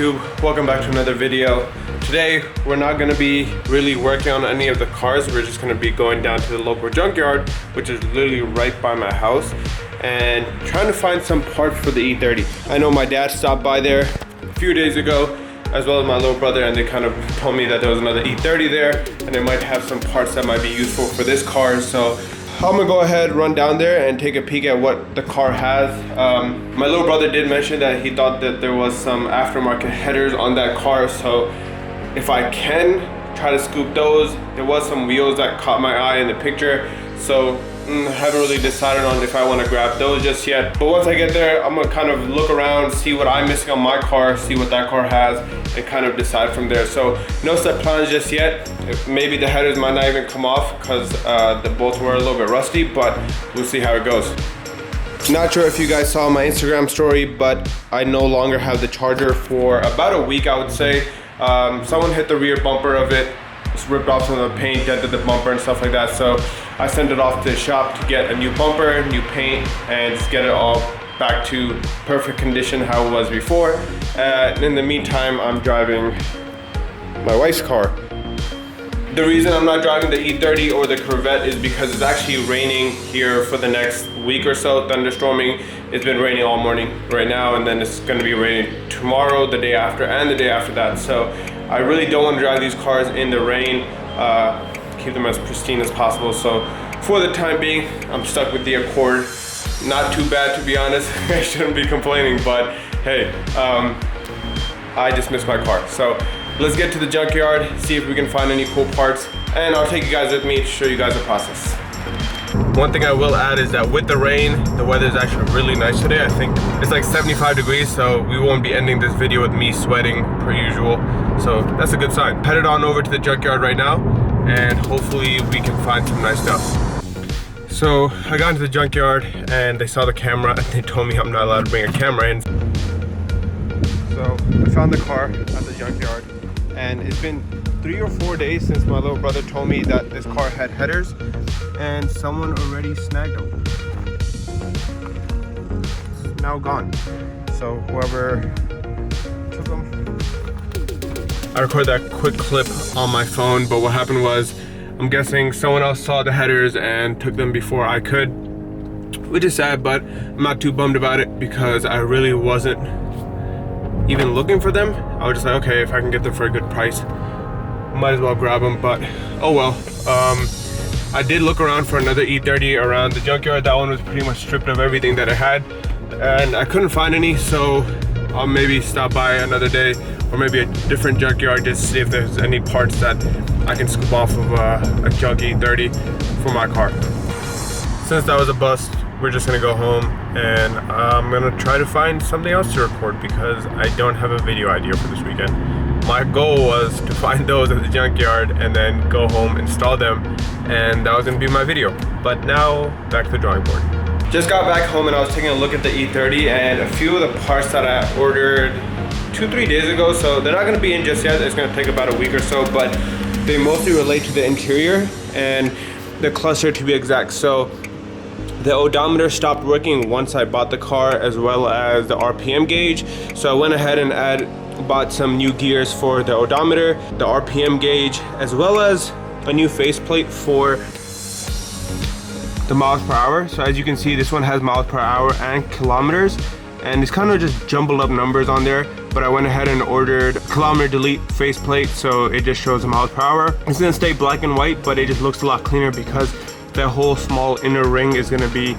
YouTube? Welcome back to another video. Today we're not going to be really working on any of the cars. We're just going to be going down to the local junkyard, which is literally right by my house, and trying to find some parts for the E30. I know my dad stopped by there a few days ago, as well as my little brother, and they kind of told me that there was another E30 there and they might have some parts that might be useful for this car. So I'm gonna go ahead, run down there and take a peek at what the car has. My little brother did mention that he thought that there was some aftermarket headers on that car, so if I can try to scoop those. There was some wheels that caught my eye in the picture, so I haven't really decided on if I want to grab those just yet. But once I get there, I'm gonna kind of look around, see what I'm missing on my car, see what that car has, and kind of decide from there. So no set plans just yet. Maybe the headers might not even come off because the bolts were a little bit rusty, but we'll see how it goes. Not sure if you guys saw my Instagram story, but I no longer have the charger for about a week, I would say. Someone hit the rear bumper of it, just ripped off some of the paint, dented the bumper and stuff like that. So I sent it off to the shop to get a new bumper, new paint, and just get it all back to perfect condition how it was before. In the meantime, I'm driving my wife's car. The reason I'm not driving the E30 or the Corvette is because it's actually raining here for the next week or so, thunderstorming. It's been raining all morning right now, and then it's gonna be raining tomorrow, the day after, and the day after that. So I really don't want to drive these cars in the rain, keep them as pristine as possible. So for the time being, I'm stuck with the Accord. Not too bad, to be honest. I shouldn't be complaining, but hey, I just missed my car. So let's get to the junkyard, see if we can find any cool parts, and I'll take you guys with me to show you guys the process. One thing I will add is that with the rain, the weather is actually really nice today. I think it's like 75 degrees, so we won't be ending this video with me sweating per usual. So that's a good sign. Headed on over to the junkyard right now, and hopefully we can find some nice stuff. So I got into the junkyard and they saw the camera and they told me I'm not allowed to bring a camera in. So I found the car at the junkyard, and it's been 3 or 4 days since my little brother told me that this car had headers, and someone already snagged them. It's now gone. So whoever took them. I recorded that quick clip on my phone, but what happened was, I'm guessing someone else saw the headers and took them before I could, which is sad, but I'm not too bummed about it because I really wasn't even looking for them. I was just like, okay, if I can get them for a good price, might as well grab them, but oh well. I did look around for another E30 around the junkyard. That one was pretty much stripped of everything that it had, and I couldn't find any, so I'll maybe stop by another day or maybe a different junkyard just to see if there's any parts that I can scoop off of a junk E30 for my car. Since that was a bust, we're just gonna go home, and I'm gonna try to find something else to record because I don't have a video idea for this weekend. My goal was to find those at the junkyard and then go home, install them, and that was gonna be my video. But now, back to the drawing board. Just got back home and I was taking a look at the E30, and a few of the parts that I ordered 2-3 days ago, so they're not gonna be in just yet. It's gonna take about a week or so, but they mostly relate to the interior and the cluster, to be exact. So the odometer stopped working once I bought the car, as well as the RPM gauge. So I went ahead and bought some new gears for the odometer, the RPM gauge, as well as a new faceplate for the miles per hour. So as you can see, this one has miles per hour and kilometers, and it's kind of just jumbled up numbers on there, but I went ahead and ordered kilometer delete faceplate, so it just shows the miles per hour. It's gonna stay black and white, but it just looks a lot cleaner because that whole small inner ring is gonna be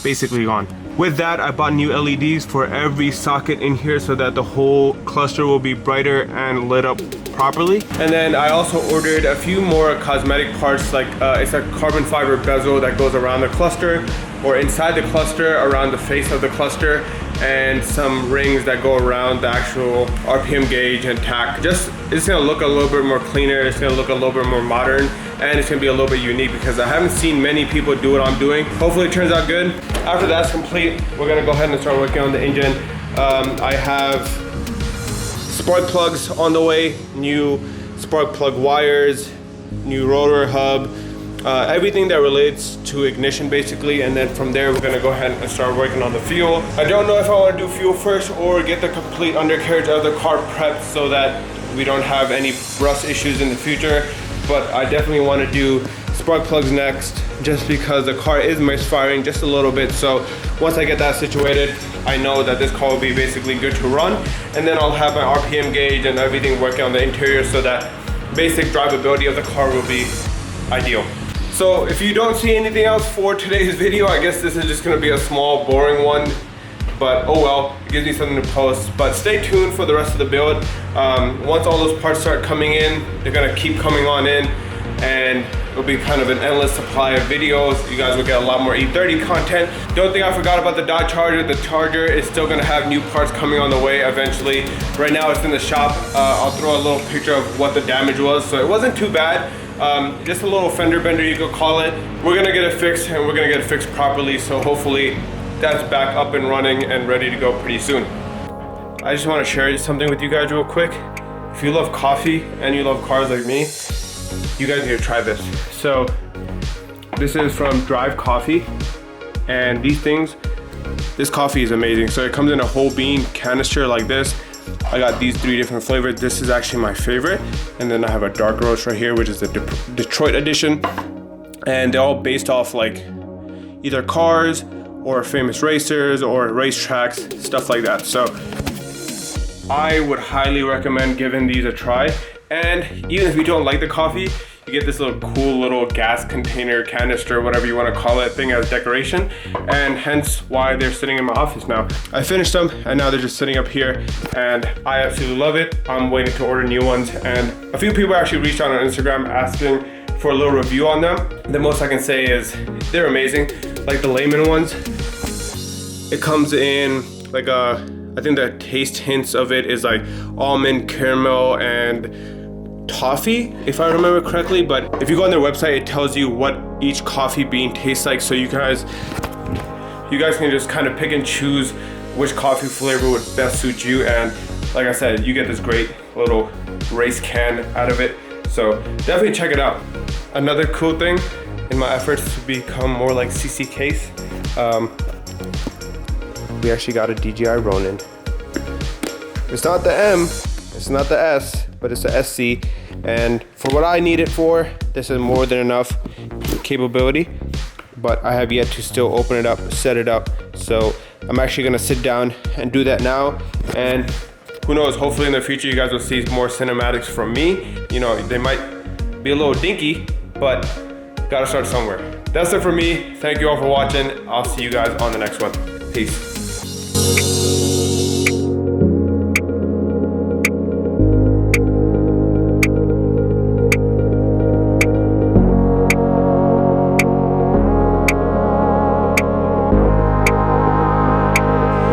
basically gone. With that, I bought new LEDs for every socket in here so that the whole cluster will be brighter and lit up properly. And then I also ordered a few more cosmetic parts, like it's a carbon fiber bezel that goes around the cluster, or inside the cluster around the face of the cluster, and some rings that go around the actual RPM gauge and tach. It's gonna look a little bit more cleaner, it's gonna look a little bit more modern, and it's gonna be a little bit unique because I haven't seen many people do what I'm doing. Hopefully it turns out good. After that's complete, we're gonna go ahead and start working on the engine. I have spark plugs on the way, new spark plug wires, new rotor hub, everything that relates to ignition basically, and then from there we're gonna go ahead and start working on the fuel. I don't know if I want to do fuel first or get the complete undercarriage of the car prepped so that we don't have any rust issues in the future, but I definitely want to do spark plugs next just because the car is misfiring just a little bit. So once I get that situated, I know that this car will be basically good to run, and then I'll have my RPM gauge and everything working on the interior so that basic drivability of the car will be ideal. So if you don't see anything else for today's video, I guess this is just gonna be a small, boring one, but oh well, it gives me something to post. But stay tuned for the rest of the build. Once all those parts start coming in, they're gonna keep coming on in, and it'll be kind of an endless supply of videos. You guys will get a lot more E30 content. Don't think I forgot about the Dodge Charger. The Charger is still gonna have new parts coming on the way eventually. Right now it's in the shop. I'll throw a little picture of what the damage was. So it wasn't too bad. Just a little fender bender, you could call it. We're gonna get it fixed, and we're gonna get it fixed properly. So hopefully that's back up and running and ready to go pretty soon. I just wanna share something with you guys real quick. If you love coffee and you love cars like me, you guys need to try this. So this is from Drive Coffee, and this coffee is amazing. So it comes in a whole bean canister like this. I got these 3 different flavors. This is actually my favorite. And then I have a dark roast right here, which is the Detroit edition. And they're all based off like either cars or famous racers or racetracks, stuff like that. So I would highly recommend giving these a try. And even if you don't like the coffee, you get this little cool little gas container, canister, whatever you want to call it, thing as decoration, and hence why they're sitting in my office now. I finished them, and now they're just sitting up here, and I absolutely love it. I'm waiting to order new ones, and a few people actually reached out on Instagram asking for a little review on them. The most I can say is they're amazing. Like the layman ones, it comes in like I think the taste hints of it is like almond, caramel, and toffee, if I remember correctly. But if you go on their website, it tells you what each coffee bean tastes like, so you guys can just kind of pick and choose which coffee flavor would best suit you. And like I said, you get this great little race can out of it, so definitely check it out. Another cool thing in my efforts to become more like CC Case, we actually got a DJI Ronin. It's not the M, it's not the S, but it's the SC, and for what I need it for, this is more than enough capability. But I have yet to still open it up, set it up, so I'm actually gonna sit down and do that now. And who knows, hopefully in the future you guys will see more cinematics from me. You know, they might be a little dinky, but gotta start somewhere. That's it for me. Thank you all for watching. I'll see you guys on the next one. Peace.